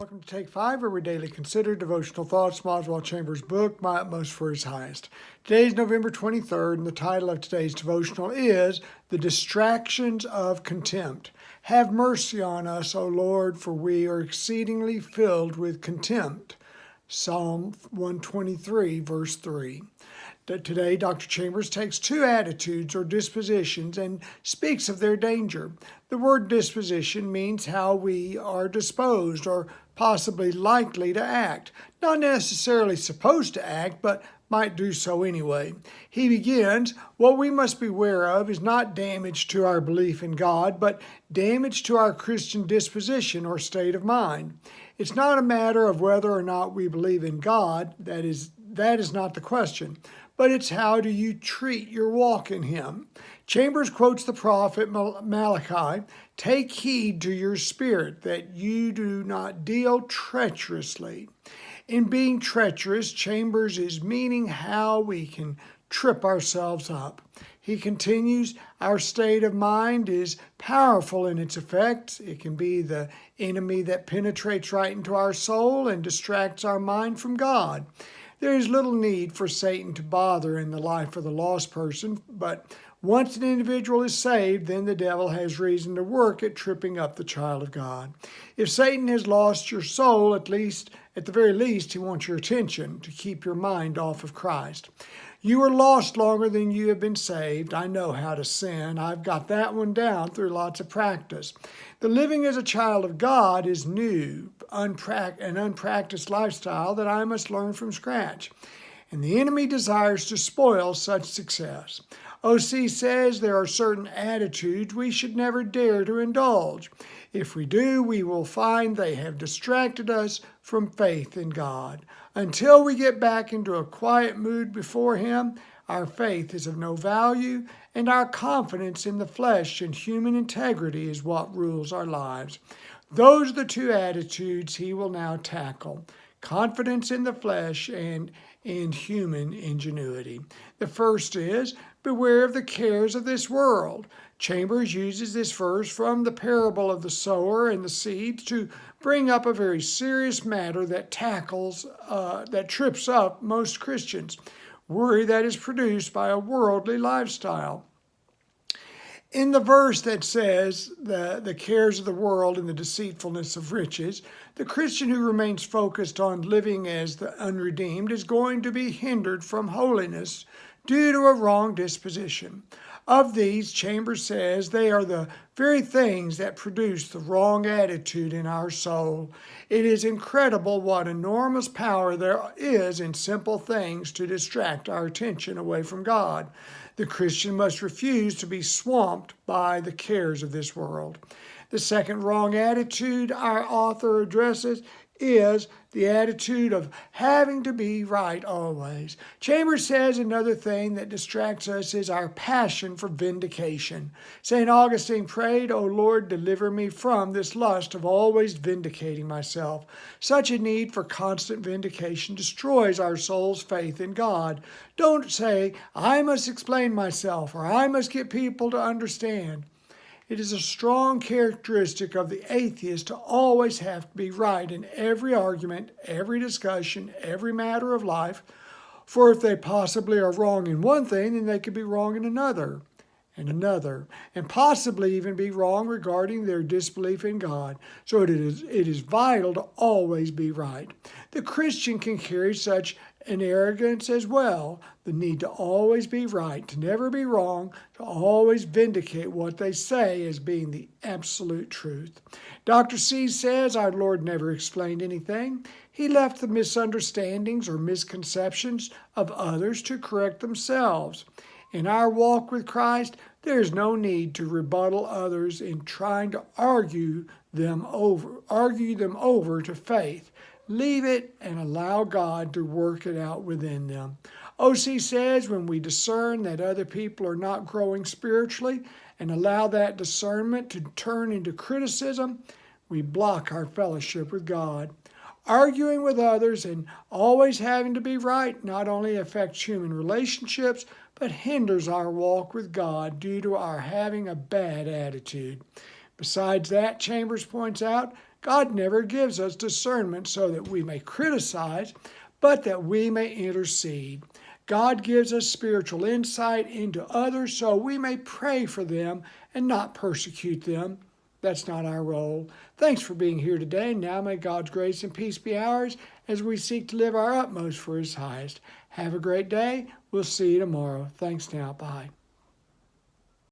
Welcome to Take 5, where we daily consider devotional thoughts from Oswald Chambers' book, My Utmost for His Highest. Today is November 23rd, and the title of today's devotional is The Distractions of Contempt. Have mercy on us, O Lord, for we are exceedingly filled with contempt. Psalm 123, verse 3. Today, Dr. Chambers takes two attitudes or dispositions and speaks of their danger. The word disposition means how we are disposed or possibly likely to act. Not necessarily supposed to act, but might do so anyway. He begins, what we must beware of is not damage to our belief in God, but damage to our Christian disposition or state of mind. It's not a matter of whether or not we believe in God, that is not the question, but it's how do you treat your walk in Him. Chambers quotes the prophet Malachi, "Take heed to your spirit that you do not deal treacherously." In being treacherous, Chambers is meaning how we can trip ourselves up. He continues, our state of mind is powerful in its effects. It can be the enemy that penetrates right into our soul and distracts our mind from God. There is little need for Satan to bother in the life of the lost person, but once an individual is saved, then the devil has reason to work at tripping up the child of God. If Satan has lost your soul, at the very least, he wants your attention to keep your mind off of Christ. You were lost longer than you have been saved. I know how to sin. I've got that one down through lots of practice. The living as a child of God is new, an unpracticed lifestyle that I must learn from scratch. And the enemy desires to spoil such success. O.C. says there are certain attitudes we should never dare to indulge. If we do, we will find they have distracted us from faith in God. Until we get back into a quiet mood before Him, our faith is of no value, and our confidence in the flesh and human integrity is what rules our lives. Those are the two attitudes he will now tackle: confidence in the flesh and in human ingenuity. The first is, beware of the cares of this world. Chambers uses this verse from the parable of the sower and the seeds to bring up a very serious matter that trips up most Christians. Worry that is produced by a worldly lifestyle. In the verse that says the cares of the world and the deceitfulness of riches, the Christian who remains focused on living as the unredeemed is going to be hindered from holiness due to a wrong disposition. Of these, Chambers says they are the very things that produce the wrong attitude in our soul. It is incredible what enormous power there is in simple things to distract our attention away from God. The Christian must refuse to be swamped by the cares of this world. The second wrong attitude our author addresses is the attitude of having to be right always. Chambers says another thing that distracts us is our passion for vindication. St. Augustine prayed, "O Lord, deliver me from this lust of always vindicating myself." Such a need for constant vindication destroys our soul's faith in God. Don't say, "I must explain myself," or "I must get people to understand." It is a strong characteristic of the atheist to always have to be right in every argument, every discussion, every matter of life. For if they possibly are wrong in one thing, then they could be wrong in another, and possibly even be wrong regarding their disbelief in God. So it is vital to always be right. The Christian can carry such an arrogance as well, the need to always be right, to never be wrong, to always vindicate what they say as being the absolute truth. Dr. C says our Lord never explained anything. He left the misunderstandings or misconceptions of others to correct themselves. In our walk with Christ, there is no need to rebuttal others in trying to argue them over to faith. Leave it and allow God to work it out within them. O.C. says when we discern that other people are not growing spiritually and allow that discernment to turn into criticism, we block our fellowship with God. Arguing with others and always having to be right not only affects human relationships, but hinders our walk with God due to our having a bad attitude. Besides that, Chambers points out, God never gives us discernment so that we may criticize, but that we may intercede. God gives us spiritual insight into others so we may pray for them and not persecute them. That's not our role. Thanks for being here today. Now may God's grace and peace be ours as we seek to live our utmost for His highest. Have a great day. We'll see you tomorrow. Thanks now. Bye.